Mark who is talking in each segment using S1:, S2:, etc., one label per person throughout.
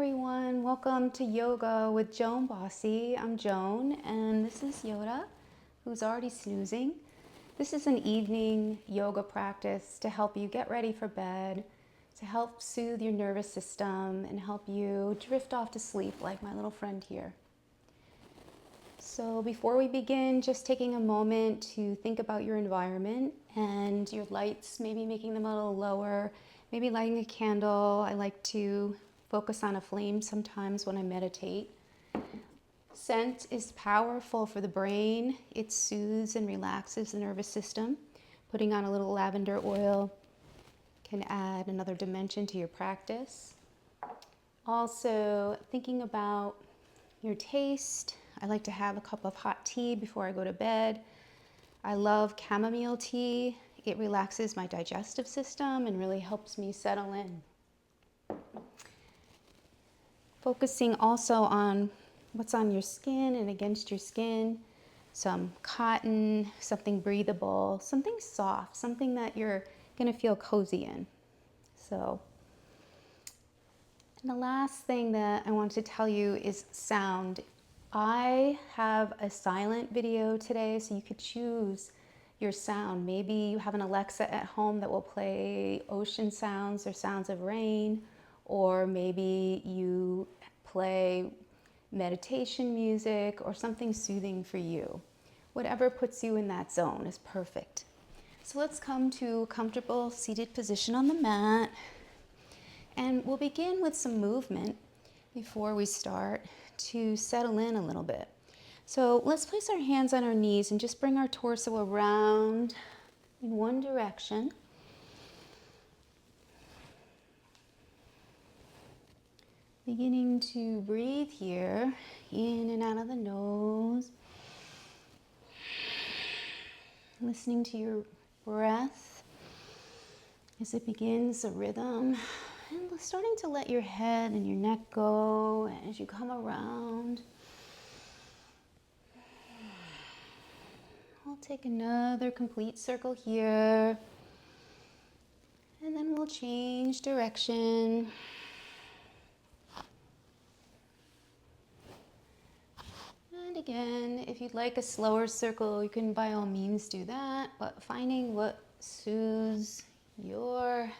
S1: everyone. Welcome to Yoga with Joan Bossy. I'm Joan, and this is Yoda, who's already snoozing. This is an evening yoga practice to help you get ready for bed, to help soothe your nervous system, and help you drift off to sleep like my little friend here. So before we begin, just taking a moment to think about your environment and your lights, maybe making them a little lower, maybe lighting a candle. I like to focus on a flame sometimes when I meditate. Scent is powerful for the brain. It soothes and relaxes the nervous system. Putting on a little lavender oil can add another dimension to your practice. Also, thinking about your taste. I like to have a cup of hot tea before I go to bed. I love chamomile tea. It relaxes my digestive system and really helps me settle in. Focusing also on what's on your skin and against your skin. Some cotton, something breathable, something soft, something that you're going to feel cozy in. And the last thing that I want to tell you is sound. I have a silent video today, so you could choose your sound. Maybe you have an Alexa at home that will play ocean sounds or sounds of rain, or maybe you play meditation music or something soothing for you. Whatever puts you in that zone is perfect. So let's come to a comfortable seated position on the mat. And we'll begin with some movement before we start to settle in a little bit. So let's place our hands on our knees and just bring our torso around in one direction. Beginning to breathe here, in and out of the nose. Listening to your breath as it begins a rhythm. And starting to let your head and your neck go as you come around. We'll take another complete circle here. And then we'll change direction. And again, if you'd like a slower circle, you can by all means do that. But finding what soothes your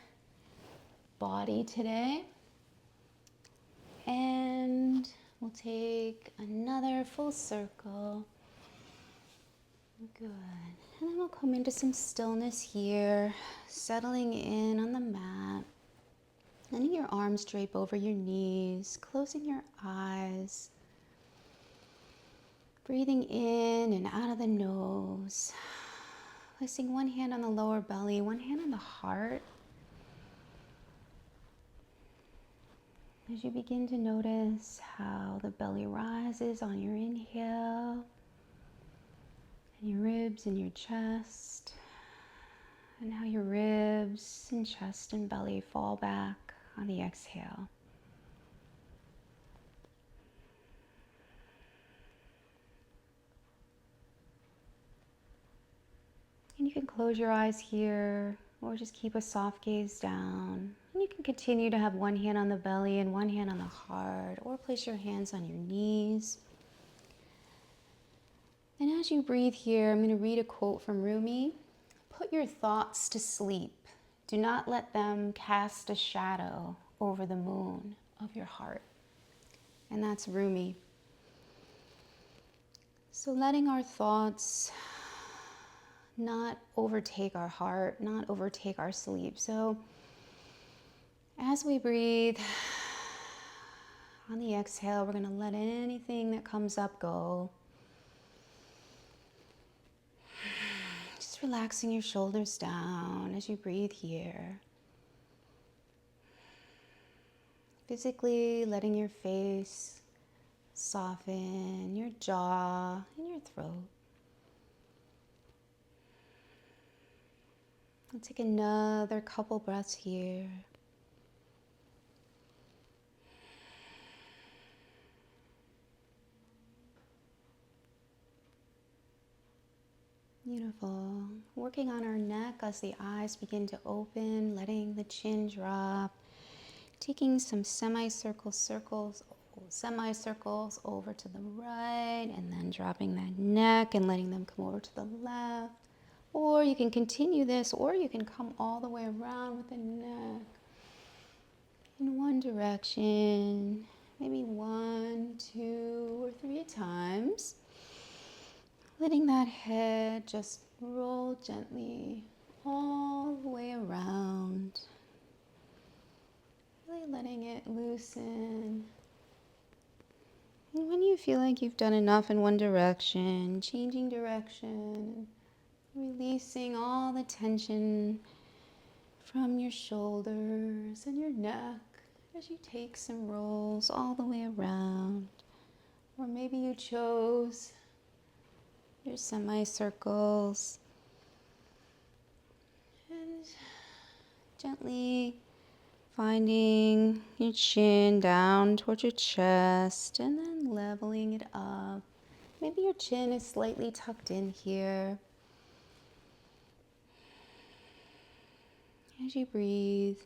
S1: body today. And we'll take another full circle. Good. And then we'll come into some stillness here, settling in on the mat. Letting your arms drape over your knees, closing your eyes. Breathing in and out of the nose. Placing one hand on the lower belly, one hand on the heart. As you begin to notice how the belly rises on your inhale, and your ribs and your chest, and how your ribs and chest and belly fall back on the exhale. And you can close your eyes here, or just keep a soft gaze down. And you can continue to have one hand on the belly and one hand on the heart, or place your hands on your knees. And as you breathe here, I'm going to read a quote from Rumi. Put your thoughts to sleep. Do not let them cast a shadow over the moon of your heart. And that's Rumi. So letting our thoughts not overtake our heart, not overtake our sleep. So as we breathe on the exhale, we're going to let anything that comes up go. Just relaxing your shoulders down as you breathe here. Physically letting your face soften, your jaw and your throat. I'll take another couple breaths here. Beautiful. Working on our neck as the eyes begin to open, letting the chin drop, Taking some semicircles over to the right, and then dropping that neck and letting them come over to the left. Or you can continue this, or you can come all the way around with the neck in one direction, maybe 1, 2, or 3 times. Letting that head just roll gently all the way around. Really letting it loosen. And when you feel like you've done enough in one direction, changing direction, releasing all the tension from your shoulders and your neck as you take some rolls all the way around. Or maybe you chose your semicircles. And gently finding your chin down towards your chest and then leveling it up. Maybe your chin is slightly tucked in here. As you breathe,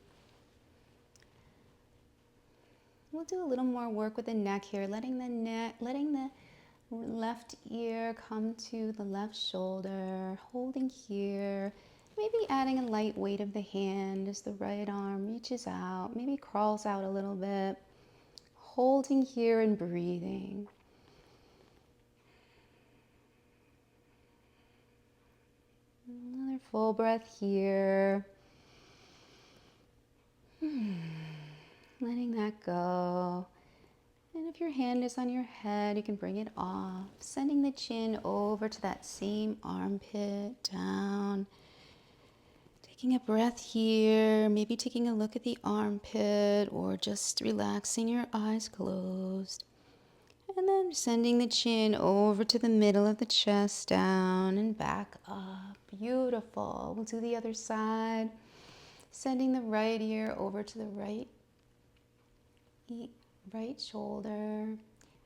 S1: we'll do a little more work with the neck here, letting the left ear come to the left shoulder, holding here. Maybe adding a light weight of the hand as the right arm reaches out, maybe crawls out a little bit. Holding here and breathing. Another full breath here. Letting that go. And if your hand is on your head, you can bring it off, sending the chin over to that same armpit, down. Taking a breath here, maybe taking a look at the armpit or just relaxing your eyes closed. And then sending the chin over to the middle of the chest, down and back up. Beautiful. We'll do the other side. Sending the right ear over to the right shoulder.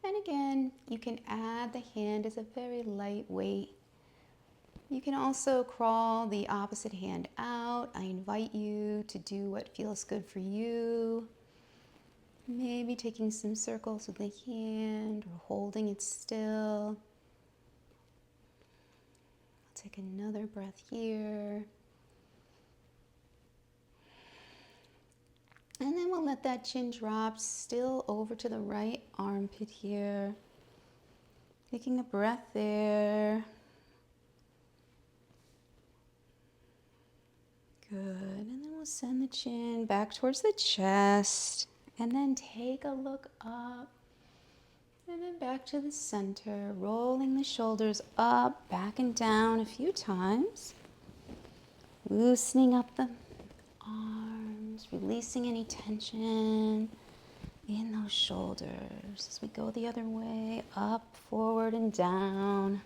S1: And again, you can add the hand as a very light weight. You can also crawl the opposite hand out. I invite you to do what feels good for you. Maybe taking some circles with the hand or holding it still. I'll take another breath here. And then we'll let that chin drop still over to the right armpit here. Taking a breath there. Good. And then we'll send the chin back towards the chest. And then take a look up. And then back to the center. Rolling the shoulders up, back and down a few times. Loosening up the arms. Releasing any tension in those shoulders as we go the other way. Up, forward, and down.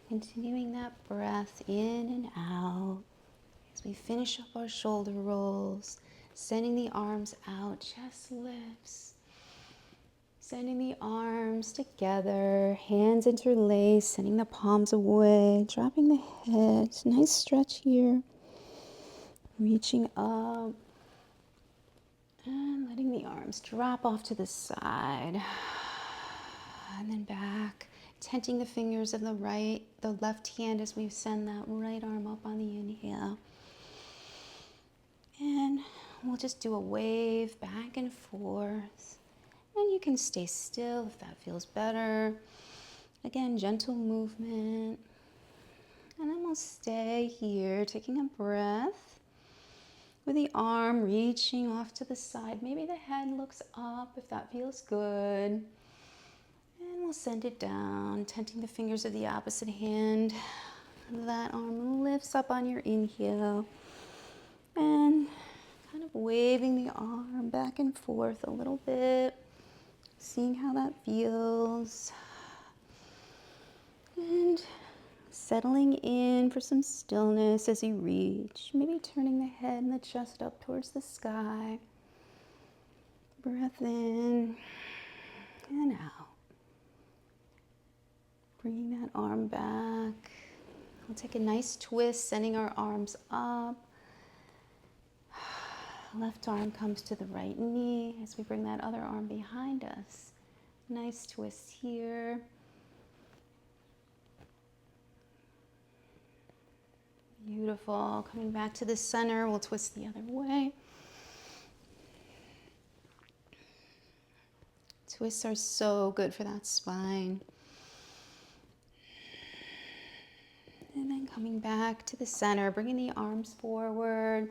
S1: Continuing that breath in and out as we finish up our shoulder rolls, sending the arms out, chest lifts, sending the arms together, hands interlaced, sending the palms away, dropping the head, nice stretch here, reaching up, and letting the arms drop off to the side, and then back. Tenting the fingers of the left hand as we send that right arm up on the inhale. And we'll just do a wave back and forth. And you can stay still if that feels better. Again, gentle movement. And then we'll stay here, taking a breath with the arm reaching off to the side. Maybe the head looks up if that feels good. And we'll send it down, tenting the fingers of the opposite hand. That arm lifts up on your inhale. And kind of waving the arm back and forth a little bit. Seeing how that feels. And settling in for some stillness as you reach. Maybe turning the head and the chest up towards the sky. Breath in and out. Bringing that arm back. We'll take a nice twist, sending our arms up. Left arm comes to the right knee as we bring that other arm behind us. Nice twist here. Beautiful. Coming back to the center, we'll twist the other way. Twists are so good for that spine. And then coming back to the center, bringing the arms forward,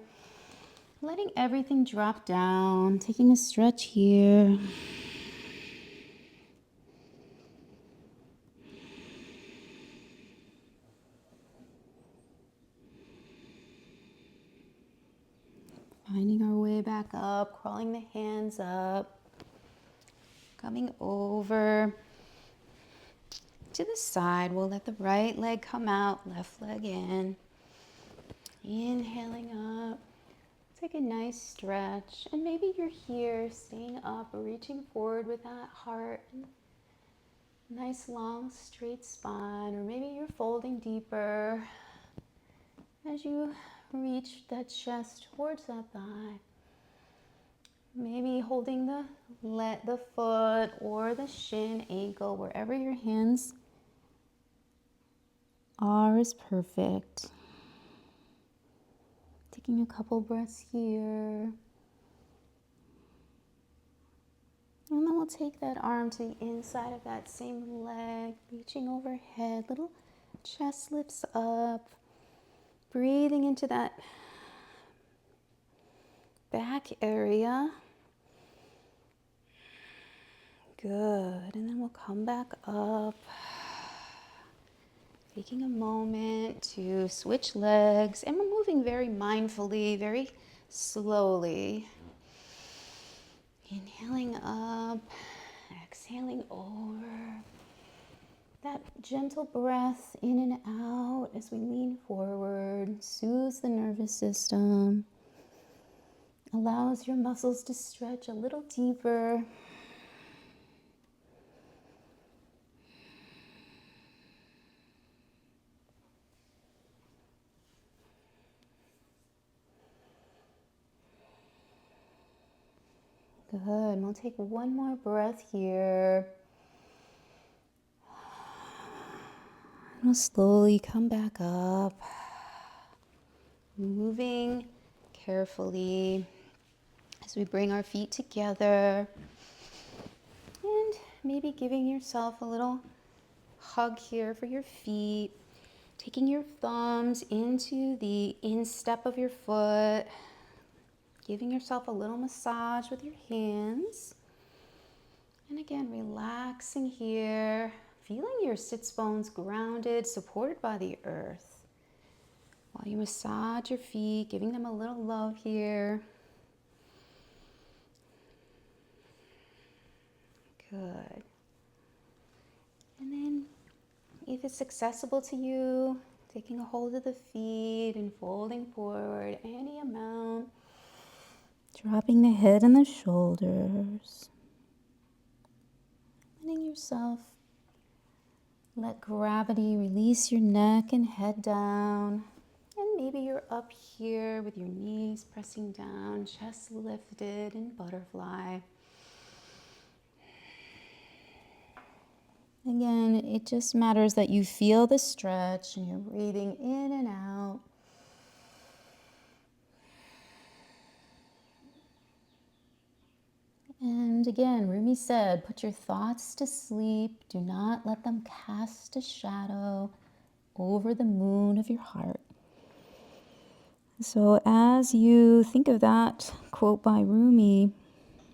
S1: letting everything drop down, taking a stretch here. Finding our way back up, crawling the hands up, coming over to the side. We'll let the right leg come out, left leg in. Inhaling up. Take a nice stretch. And maybe you're here, staying up, reaching forward with that heart. Nice, long, straight spine. Or maybe you're folding deeper as you reach that chest towards that thigh. Maybe holding the foot or the shin, ankle, wherever your hands are is perfect. Taking a couple breaths here. And then we'll take that arm to the inside of that same leg, reaching overhead, little chest lifts up. Breathing into that back area. Good. And then we'll come back up. Taking a moment to switch legs. And we're moving very mindfully, very slowly. Inhaling up, exhaling over. That gentle breath in and out as we lean forward, soothes the nervous system, allows your muscles to stretch a little deeper. Good, and we'll take one more breath here. We'll slowly come back up, moving carefully as we bring our feet together, and maybe giving yourself a little hug here for your feet, taking your thumbs into the instep of your foot, giving yourself a little massage with your hands, and again, relaxing here. Feeling your sits bones grounded, supported by the earth. While you massage your feet, giving them a little love here. Good. And then, if it's accessible to you, taking a hold of the feet and folding forward any amount. Dropping the head and the shoulders. Letting yourself let gravity release your neck and head down. And maybe you're up here with your knees pressing down, chest lifted in butterfly. Again, it just matters that you feel the stretch and you're breathing in and out. And again, Rumi said, put your thoughts to sleep. Do not let them cast a shadow over the moon of your heart. So as you think of that quote by Rumi,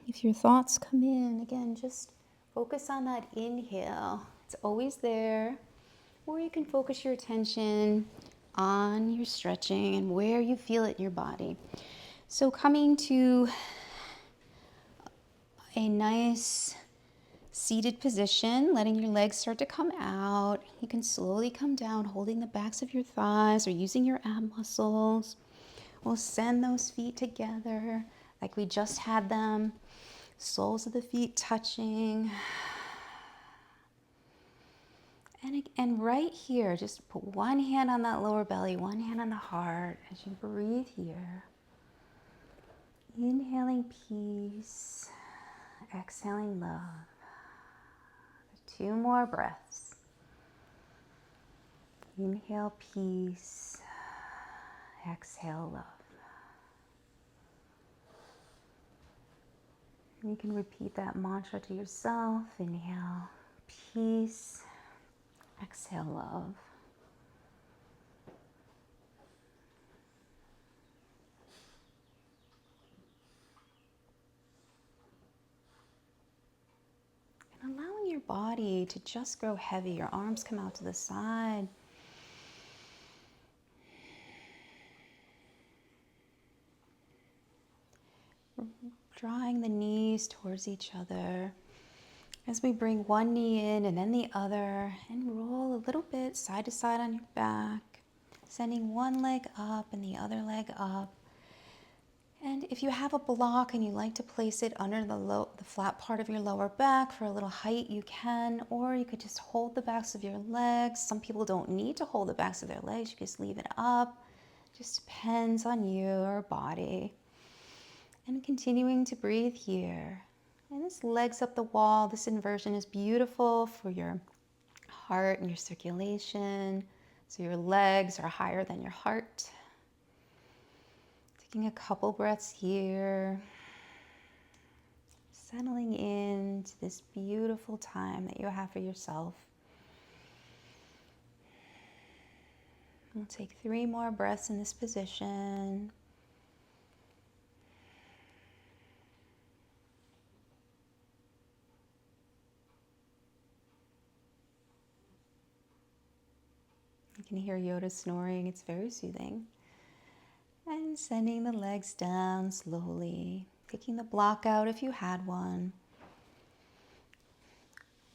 S1: if your thoughts come in, again, just focus on that inhale. It's always there. Or you can focus your attention on your stretching and where you feel it in your body. So coming to a nice seated position, letting your legs start to come out. You can slowly come down, holding the backs of your thighs or using your ab muscles. We'll send those feet together like we just had them. Soles of the feet touching. And right here, just put one hand on that lower belly, one hand on the heart as you breathe here. Inhaling peace, exhaling love. 2 more breaths. Inhale peace, exhale love. And you can repeat that mantra to yourself. Inhale peace, exhale love. And allowing your body to just grow heavy. Your arms come out to the side. Drawing the knees towards each other as we bring one knee in and then the other, and roll a little bit side to side on your back, sending one leg up and the other leg up. And if you have a block and you like to place it under the flat part of your lower back for a little height, you can, or you could just hold the backs of your legs. Some people don't need to hold the backs of their legs, you just leave it up. Just depends on your body. And continuing to breathe here. And this legs up the wall, this inversion is beautiful for your heart and your circulation. So your legs are higher than your heart. Taking a couple breaths here. Settling into this beautiful time that you have for yourself. We'll take 3 more breaths in this position. You can hear Yoda snoring, it's very soothing. And sending the legs down slowly, taking the block out if you had one.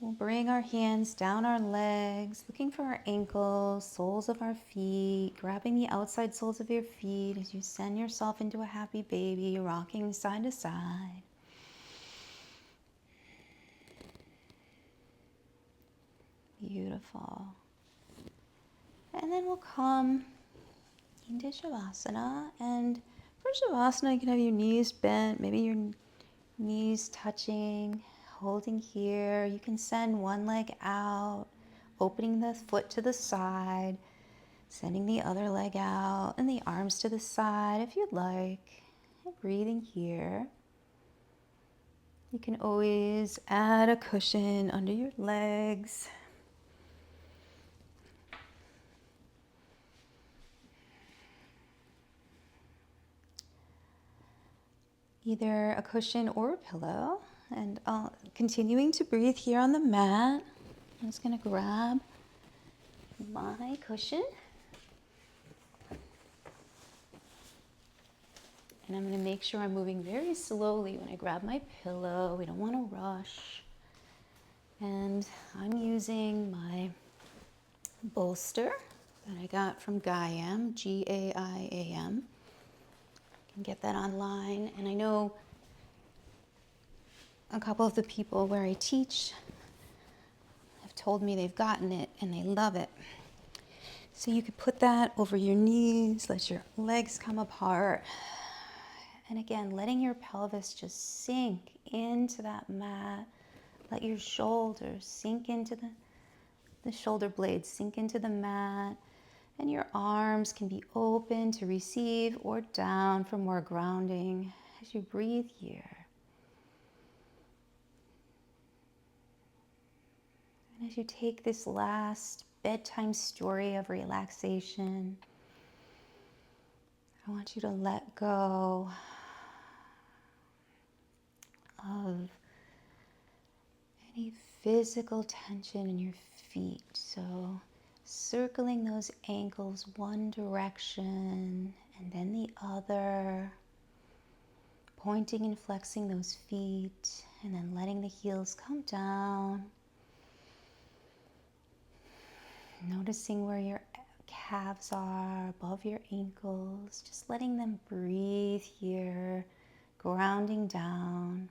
S1: We'll bring our hands down our legs, looking for our ankles, soles of our feet, grabbing the outside soles of your feet as you send yourself into a happy baby, rocking side to side. Beautiful. And then we'll come into Shavasana. And for Shavasana, you can have your knees bent, maybe your knees touching, holding here. You can send one leg out, opening the foot to the side, sending the other leg out, and the arms to the side if you'd like. And breathing here. You can always add a cushion under your legs. Either a cushion or a pillow. And continuing to breathe here on the mat. I'm just going to grab my cushion. And I'm going to make sure I'm moving very slowly when I grab my pillow. We don't want to rush. And I'm using my bolster that I got from Gaiam, G-A-I-A-M. You can get that online. And I know a couple of the people where I teach have told me they've gotten it and they love it. So you could put that over your knees, let your legs come apart. And again, letting your pelvis just sink into that mat. Let your shoulders sink into the shoulder blades, sink into the mat. And your arms can be open to receive or down for more grounding as you breathe here. And as you take this last bedtime story of relaxation, I want you to let go of any physical tension in your feet. So circling those ankles one direction and then the other, pointing and flexing those feet, and then letting the heels come down. Noticing where your calves are above your ankles, just letting them breathe here, grounding down.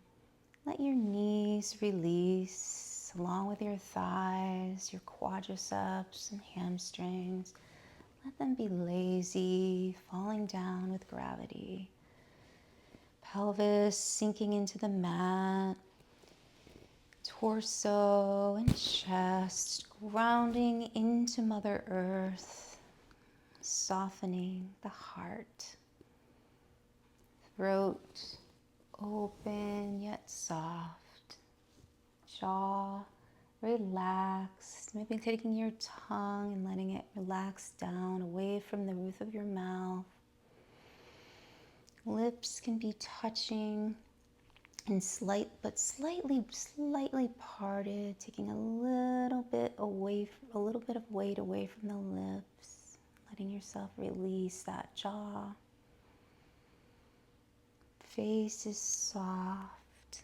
S1: Let your knees release, along with your thighs, your quadriceps and hamstrings. Let them be lazy, falling down with gravity. Pelvis sinking into the mat. Torso and chest grounding into Mother Earth, softening the heart. Throat open yet soft. Jaw relaxed. Maybe taking your tongue and letting it relax down away from the roof of your mouth. Lips can be touching and slightly parted, taking a little bit of weight away from the lips, letting yourself release that jaw. Face is soft,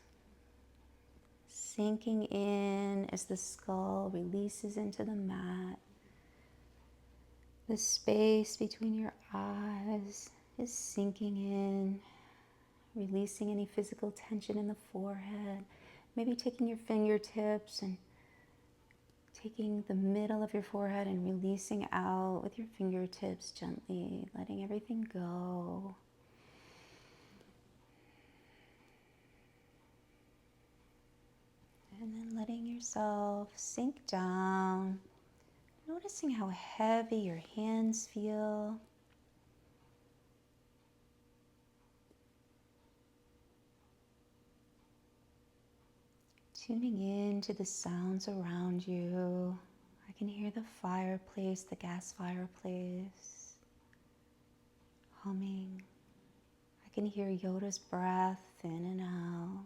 S1: sinking in as the skull releases into the mat. The space between your eyes is sinking in, releasing any physical tension in the forehead. Maybe taking your fingertips and taking the middle of your forehead and releasing out with your fingertips gently, letting everything go. And then letting yourself sink down, noticing how heavy your hands feel. Tuning in to the sounds around you. I can hear the fireplace, the gas fireplace, humming. I can hear Yoda's breath in and out.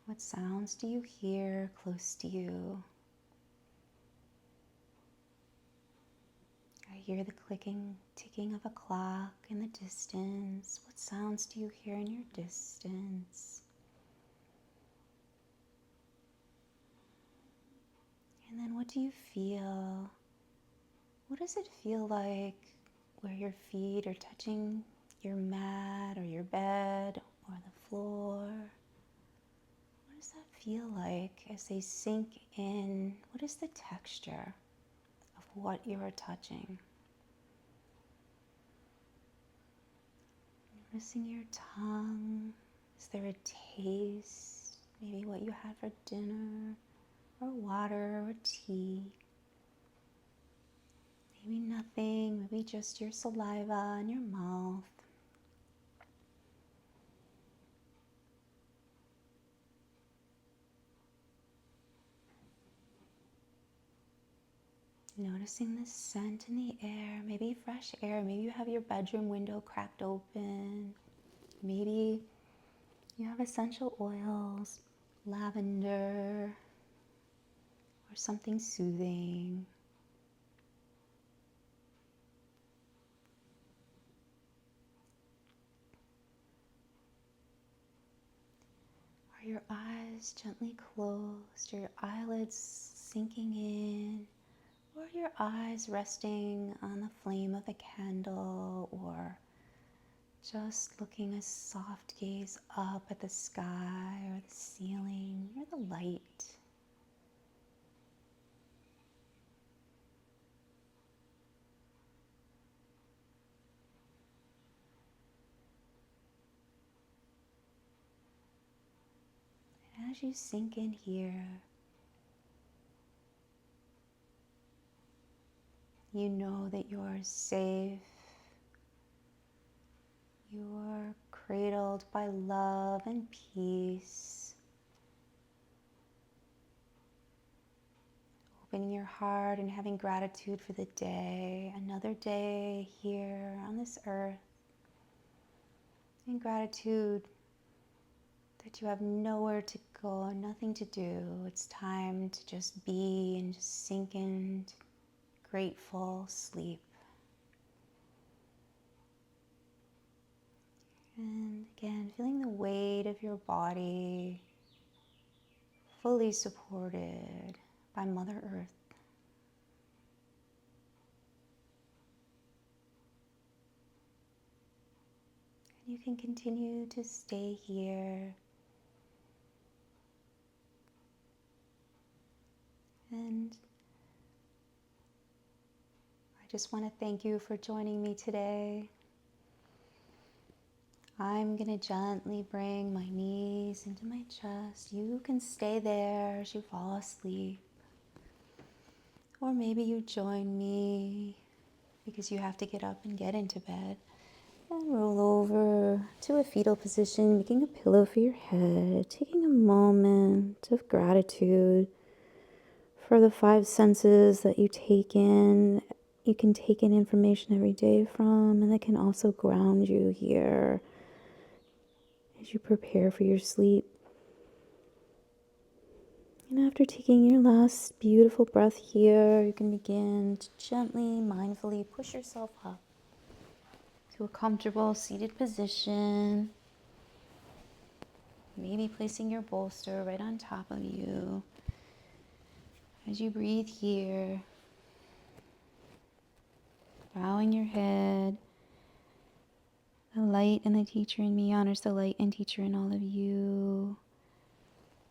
S1: What sounds do you hear close to you? I hear the clicking, ticking of a clock in the distance. What sounds do you hear in your distance? And then what do you feel? What does it feel like where your feet are touching your mat or your bed or the floor? What does that feel like as they sink in? What is the texture of what you are touching? Noticing your tongue. Is there a taste? Maybe what you had for dinner, or water, or tea. Maybe nothing, maybe just your saliva in your mouth. Noticing the scent in the air, maybe fresh air. Maybe you have your bedroom window cracked open. Maybe you have essential oils, lavender, or something soothing. Are your eyes gently closed, or your eyelids sinking in? Or your eyes resting on the flame of a candle, or just looking a soft gaze up at the sky or the ceiling or the light. And as you sink in here, you know that you are safe. You are cradled by love and peace. Opening your heart and having gratitude for the day, another day here on this earth. And gratitude that you have nowhere to go, nothing to do. It's time to just be and just sink into grateful sleep. And again, feeling the weight of your body fully supported by Mother Earth. And you can continue to stay here. And I just want to thank you for joining me today. I'm going to gently bring my knees into my chest. You can stay there as you fall asleep. Or maybe you join me because you have to get up and get into bed. And roll over to a fetal position, making a pillow for your head, taking a moment of gratitude for the 5 senses that you take in. You can take in information every day from, and that can also ground you here as you prepare for your sleep. And after taking your last beautiful breath here, you can begin to gently, mindfully push yourself up to a comfortable seated position. Maybe placing your bolster right on top of you. As you breathe here, bowing your head. The light and the teacher in me honors the light and teacher in all of you.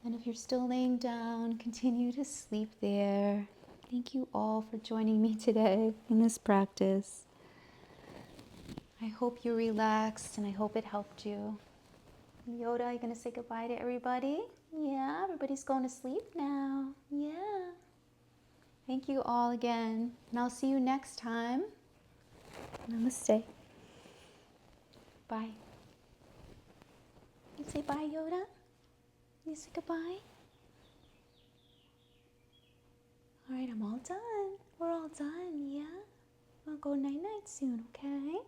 S1: And if you're still laying down, continue to sleep there. Thank you all for joining me today in this practice. I hope you relaxed and I hope it helped you. Yoda, are you going to say goodbye to everybody? Yeah, everybody's going to sleep now. Yeah. Thank you all again. And I'll see you next time. Namaste. Bye. You say bye, Yoda? You say goodbye? All right, I'm all done. We're all done, yeah? I'll go night-night soon, okay?